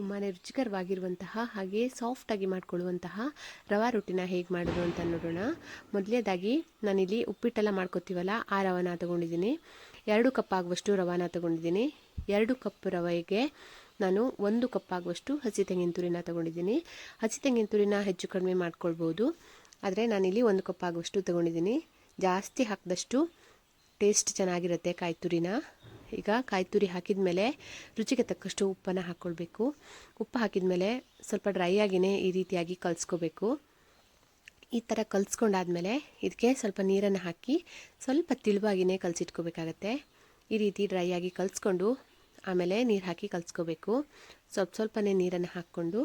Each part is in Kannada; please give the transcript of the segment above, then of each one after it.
ತುಂಬಾ ರುಚಿಕರವಾಗಿರುವಂತಹ ಹಾಗೆ ಸಾಫ್ಟಾಗಿ ಮಾಡ್ಕೊಳ್ಳುವಂತಹ ರವಾ ರೊಟ್ಟಿನ ಹೇಗೆ ಮಾಡೋದು ಅಂತ ನೋಡೋಣ. ಮೊದಲನೇದಾಗಿ ನಾನಿಲ್ಲಿ ಉಪ್ಪಿಟ್ಟೆಲ್ಲ ಮಾಡ್ಕೊತೀವಲ್ಲ ಆ ರವಾನ ತಗೊಂಡಿದ್ದೀನಿ. 2 ಕಪ್ ಆಗುವಷ್ಟು ರವಾನ ತಗೊಂಡಿದ್ದೀನಿ. 2 ಕಪ್ ರವೆಗೆ ನಾನು 1 ಕಪ್ ಆಗುವಷ್ಟು ಹಸಿ ತೆಂಗಿನ ತುರಿನ ತಗೊಂಡಿದ್ದೀನಿ. ಹಸಿ ತೆಂಗಿನ ತುರಿನ ಹೆಚ್ಚು ಕಡಿಮೆ ಮಾಡ್ಕೊಳ್ಬೋದು, ಆದರೆ ನಾನಿಲ್ಲಿ 1 ಕಪ್ ಆಗುವಷ್ಟು ತಗೊಂಡಿದ್ದೀನಿ. ಜಾಸ್ತಿ ಹಾಕಿದಷ್ಟು ಟೇಸ್ಟ್ ಚೆನ್ನಾಗಿರುತ್ತೆ ಕಾಯಿ ತುರಿನ. ಈಗ ಕಾಯಿ ತುರಿ ಹಾಕಿದ ಮೇಲೆ ರುಚಿಗೆ ತಕ್ಕಷ್ಟು ಉಪ್ಪನ್ನು ಹಾಕ್ಕೊಳ್ಬೇಕು. ಉಪ್ಪು ಹಾಕಿದ ಮೇಲೆ ಸ್ವಲ್ಪ ಡ್ರೈ ಆಗಿಯೇ ಈ ರೀತಿಯಾಗಿ ಕಲಿಸ್ಕೋಬೇಕು. ಈ ಥರ ಕಲಿಸ್ಕೊಂಡಾದ್ಮೇಲೆ ಇದಕ್ಕೆ ಸ್ವಲ್ಪ ನೀರನ್ನು ಹಾಕಿ ಸ್ವಲ್ಪ ತಿಳುವಾಗಿಯೇ ಕಲಸಿಟ್ಕೋಬೇಕಾಗತ್ತೆ. ಈ ರೀತಿ ಡ್ರೈ ಆಗಿ ಕಲಿಸ್ಕೊಂಡು ಆಮೇಲೆ ನೀರು ಹಾಕಿ ಕಲಿಸ್ಕೋಬೇಕು. ಸ್ವಲ್ಪನೇ ನೀರನ್ನು ಹಾಕ್ಕೊಂಡು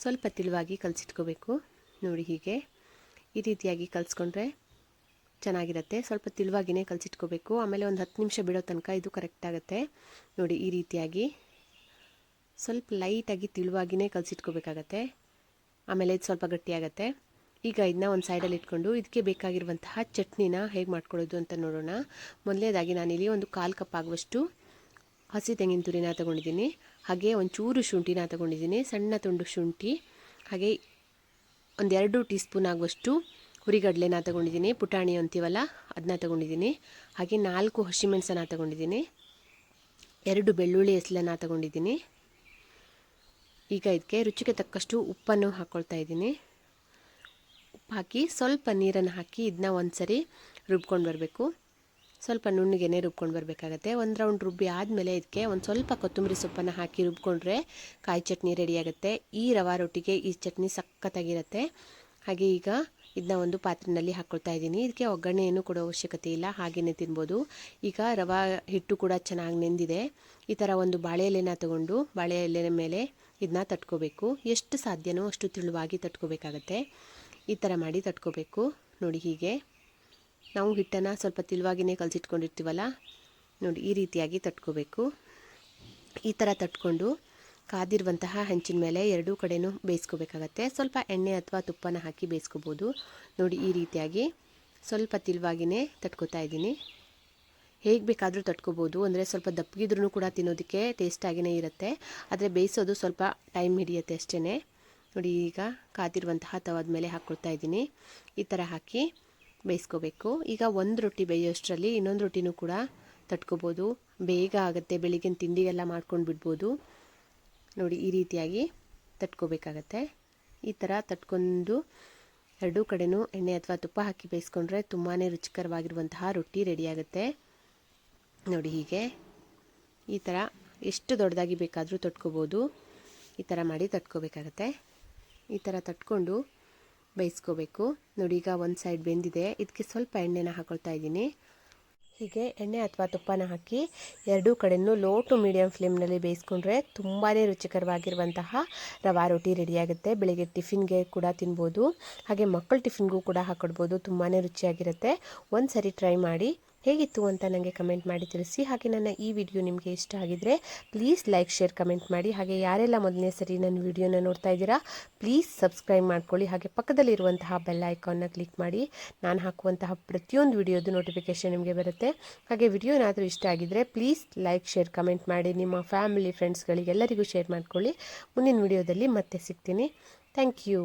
ಸ್ವಲ್ಪ ತಿಳುವಾಗಿ ಕಲಸಿಟ್ಕೋಬೇಕು. ನೋಡಿ, ಹೀಗೆ ಈ ರೀತಿಯಾಗಿ ಕಲಿಸ್ಕೊಂಡ್ರೆ ಚೆನ್ನಾಗಿರುತ್ತೆ. ಸ್ವಲ್ಪ ತಿಳುವಾಗಿಯೇ ಕಲಸಿಟ್ಕೋಬೇಕು. ಆಮೇಲೆ ಒಂದು 10 ನಿಮಿಷ ಬಿಡೋ ತನಕ ಇದು ಕರೆಕ್ಟ್ ಆಗುತ್ತೆ. ನೋಡಿ, ಈ ರೀತಿಯಾಗಿ ಸ್ವಲ್ಪ ಲೈಟಾಗಿ ತಿಳುವಾಗಿಯೇ ಕಲಸಿಟ್ಕೋಬೇಕಾಗತ್ತೆ. ಆಮೇಲೆ ಇದು ಸ್ವಲ್ಪ ಗಟ್ಟಿಯಾಗತ್ತೆ. ಈಗ ಇದನ್ನ ಒಂದು ಸೈಡಲ್ಲಿ ಇಟ್ಕೊಂಡು ಇದಕ್ಕೆ ಬೇಕಾಗಿರುವಂತಹ ಚಟ್ನಿನ ಹೇಗೆ ಮಾಡ್ಕೊಳ್ಳೋದು ಅಂತ ನೋಡೋಣ. ಮೊದಲನೇದಾಗಿ ನಾನಿಲ್ಲಿ ಒಂದು 1/4 ಕಪ್ ಆಗುವಷ್ಟು ಹಸಿ ತೆಂಗಿನ ತುರಿನ ತಗೊಂಡಿದ್ದೀನಿ. ಹಾಗೆ ಒಂಚೂರು ಶುಂಠಿನ ತಗೊಂಡಿದ್ದೀನಿ, ಸಣ್ಣ ತುಂಡು ಶುಂಠಿ. ಹಾಗೆ ಒಂದು 2 ಟೀ ಸ್ಪೂನ್ ಆಗುವಷ್ಟು ಹುರಿಗಡಲೆನ ತಗೊಂಡಿದ್ದೀನಿ, ಪುಟಾಣಿ ಅಂತೀವಲ್ಲ ಅದನ್ನ ತಗೊಂಡಿದ್ದೀನಿ. ಹಾಗೆ 4 ಹಸಿಮೆಣಸನ್ನ ತಗೊಂಡಿದ್ದೀನಿ, 2 ಬೆಳ್ಳುಳ್ಳಿ ಎಸಲನ್ನ ತಗೊಂಡಿದ್ದೀನಿ. ಈಗ ಇದಕ್ಕೆ ರುಚಿಗೆ ತಕ್ಕಷ್ಟು ಉಪ್ಪನ್ನು ಹಾಕ್ಕೊಳ್ತಾ ಇದ್ದೀನಿ. ಉಪ್ಪು ಹಾಕಿ ಸ್ವಲ್ಪ ನೀರನ್ನು ಹಾಕಿ ಇದನ್ನ ಒಂದ್ಸರಿ ರುಬ್ಕೊಂಡು ಬರಬೇಕು. ಸ್ವಲ್ಪ ನುಣ್ಣಗೆನೇ ರುಬ್ಕೊಂಡು ಬರಬೇಕಾಗತ್ತೆ. ಒಂದು ರೌಂಡ್ ರುಬ್ಬಿ ಆದಮೇಲೆ ಇದಕ್ಕೆ ಒಂದು ಸ್ವಲ್ಪ ಕೊತ್ತಂಬರಿ ಸೊಪ್ಪನ್ನು ಹಾಕಿ ರುಬ್ಕೊಂಡ್ರೆ ಕಾಯಿ ಚಟ್ನಿ ರೆಡಿಯಾಗುತ್ತೆ. ಈ ರವಾ ರೊಟ್ಟಿಗೆ ಈ ಚಟ್ನಿ ಸಖತ್ತಾಗಿರುತ್ತೆ. ಹಾಗೆ ಈಗ ಇದನ್ನ ಒಂದು ಪಾತ್ರೆಯಲ್ಲಿ ಹಾಕ್ಕೊಳ್ತಾ ಇದ್ದೀನಿ. ಇದಕ್ಕೆ ಒಗ್ಗರಣೆ ಏನು ಕೊಡೋ ಅವಶ್ಯಕತೆ ಇಲ್ಲ, ಹಾಗೆಯೇ ತಿನ್ಬೋದು. ಈಗ ರವಾ ಹಿಟ್ಟು ಕೂಡ ಚೆನ್ನಾಗಿ ನೆಂದಿದೆ. ಈ ಥರ ಒಂದು ಬಾಳೆ ಎಲೆನ ತಗೊಂಡು ಬಾಳೆ ಎಲೆ ಮೇಲೆ ಇದನ್ನ ತಟ್ಕೋಬೇಕು. ಎಷ್ಟು ಸಾಧ್ಯನೋ ಅಷ್ಟು ತೆಳುವಾಗಿ ತಟ್ಕೋಬೇಕಾಗತ್ತೆ. ಈ ಥರ ಮಾಡಿ ತಟ್ಕೋಬೇಕು. ನೋಡಿ, ಹೀಗೆ ನಾವು ಹಿಟ್ಟನ್ನು ಸ್ವಲ್ಪ ತೆಳುವಾಗಿಯೇ ಕಲಸಿಟ್ಕೊಂಡಿರ್ತೀವಲ್ಲ, ನೋಡಿ ಈ ರೀತಿಯಾಗಿ ತಟ್ಕೋಬೇಕು. ಈ ಥರ ತಟ್ಕೊಂಡು ಕಾದಿರುವಂತಹ ಹಂಚಿನ ಮೇಲೆ 2 ಕಡೆನೂ ಬೇಯಿಸ್ಕೋಬೇಕಾಗತ್ತೆ. ಸ್ವಲ್ಪ ಎಣ್ಣೆ ಅಥವಾ ತುಪ್ಪನ ಹಾಕಿ ಬೇಯಿಸ್ಕೋಬೋದು. ನೋಡಿ, ಈ ರೀತಿಯಾಗಿ ಸ್ವಲ್ಪ ತೆಳುವಾಗಿಯೇ ತಟ್ಕೋತಾ ಇದ್ದೀನಿ. ಹೇಗೆ ಬೇಕಾದರೂ ತಟ್ಕೋಬೋದು, ಅಂದರೆ ಸ್ವಲ್ಪ ದಪ್ಪಗಿದ್ರೂ ಕೂಡ ತಿನ್ನೋದಕ್ಕೆ ಟೇಸ್ಟಾಗಿಯೇ ಇರುತ್ತೆ. ಆದರೆ ಬೇಯಿಸೋದು ಸ್ವಲ್ಪ ಟೈಮ್ ಹಿಡಿಯುತ್ತೆ ಅಷ್ಟೇ. ನೋಡಿ, ಈಗ ಕಾದಿರುವಂತಹ ತವದ ಮೇಲೆ ಹಾಕ್ಕೊಳ್ತಾ ಇದ್ದೀನಿ. ಈ ಥರ ಹಾಕಿ ಬೇಯಿಸ್ಕೋಬೇಕು. ಈಗ ಒಂದು ರೊಟ್ಟಿ ಬೇಯೋಷ್ಟರಲ್ಲಿ ಇನ್ನೊಂದು ರೊಟ್ಟಿನೂ ಕೂಡ ತಟ್ಕೋಬೋದು. ಬೇಗ ಆಗುತ್ತೆ, ಬೆಳಿಗ್ಗಿನ ತಿಂಡಿಗೆಲ್ಲ ಮಾಡ್ಕೊಂಡು ಬಿಡ್ಬೋದು. ನೋಡಿ, ಈ ರೀತಿಯಾಗಿ ತಟ್ಕೋಬೇಕಾಗತ್ತೆ. ಈ ಥರ ತಟ್ಕೊಂಡು 2 ಕಡೆನೂ ಎಣ್ಣೆ ಅಥವಾ ತುಪ್ಪ ಹಾಕಿ ಬೇಯಿಸ್ಕೊಂಡ್ರೆ ತುಂಬಾ ರುಚಿಕರವಾಗಿರುವಂತಹ ರೊಟ್ಟಿ ರೆಡಿಯಾಗುತ್ತೆ. ನೋಡಿ, ಹೀಗೆ ಈ ಥರ ಎಷ್ಟು ದೊಡ್ಡದಾಗಿ ಬೇಕಾದರೂ ತಟ್ಕೋಬೋದು. ಈ ಥರ ಮಾಡಿ ತಟ್ಕೋಬೇಕಾಗತ್ತೆ. ಈ ಥರ ತಟ್ಕೊಂಡು ಬೇಯಿಸ್ಕೋಬೇಕು. ನೋಡಿ, ಈಗ ಒಂದು ಸೈಡ್ ಬೆಂದಿದೆ. ಇದಕ್ಕೆ ಸ್ವಲ್ಪ ಎಣ್ಣೆನ ಹಾಕ್ಕೊಳ್ತಾ ಇದ್ದೀನಿ. ಹೀಗೆ ಎಣ್ಣೆ ಅಥವಾ ತುಪ್ಪನ ಹಾಕಿ 2 ಕಡೆಯೂ ಲೋ ಟು ಮೀಡಿಯಮ್ ಫ್ಲೇಮ್ನಲ್ಲಿ ಬೇಯಿಸ್ಕೊಂಡ್ರೆ ತುಂಬಾ ರುಚಿಕರವಾಗಿರುವಂತಹ ರವಾ ರೊಟ್ಟಿ ರೆಡಿಯಾಗುತ್ತೆ. ಬೆಳಿಗ್ಗೆ ಟಿಫಿನ್ಗೆ ಕೂಡ ತಿನ್ಬೋದು, ಹಾಗೆ ಮಕ್ಕಳ ಟಿಫಿನ್ಗೂ ಕೂಡ ಹಾಕ್ಕೊಡ್ಬೋದು. ತುಂಬಾ ರುಚಿಯಾಗಿರುತ್ತೆ. ಒಂದು ಸರಿ ಟ್ರೈ ಮಾಡಿ ಹೇಗಿತ್ತು ಅಂತ ನನಗೆ ಕಮೆಂಟ್ ಮಾಡಿ ತಿಳಿಸಿ. ಹಾಗೆ ನನ್ನ ಈ ವಿಡಿಯೋ ನಿಮಗೆ ಇಷ್ಟ ಆಗಿದ್ದರೆ ಪ್ಲೀಸ್ ಲೈಕ್, ಶೇರ್, ಕಮೆಂಟ್ ಮಾಡಿ. ಹಾಗೆ ಯಾರೆಲ್ಲ ಮೊದಲನೇ ಸರಿ ನನ್ನ ವಿಡಿಯೋನ ನೋಡ್ತಾ ಇದ್ದೀರಾ ಪ್ಲೀಸ್ ಸಬ್ಸ್ಕ್ರೈಬ್ ಮಾಡ್ಕೊಳ್ಳಿ. ಹಾಗೆ ಪಕ್ಕದಲ್ಲಿರುವಂತಹ ಬೆಲ್ ಐಕಾನ್ನ ಕ್ಲಿಕ್ ಮಾಡಿ. ನಾನು ಹಾಕುವಂತಹ ಪ್ರತಿಯೊಂದು ವಿಡಿಯೋದು ನೋಟಿಫಿಕೇಷನ್ ನಿಮಗೆ ಬರುತ್ತೆ. ಹಾಗೆ ವಿಡಿಯೋ ಏನಾದರೂ ಇಷ್ಟ ಆಗಿದ್ದರೆ ಪ್ಲೀಸ್ ಲೈಕ್, ಶೇರ್, ಕಮೆಂಟ್ ಮಾಡಿ. ನಿಮ್ಮ ಫ್ಯಾಮಿಲಿ, ಫ್ರೆಂಡ್ಸ್ಗಳಿಗೆಲ್ಲರಿಗೂ ಶೇರ್ ಮಾಡ್ಕೊಳ್ಳಿ. ಮುಂದಿನ ವಿಡಿಯೋದಲ್ಲಿ ಮತ್ತೆ ಸಿಗ್ತೀನಿ. Thank you.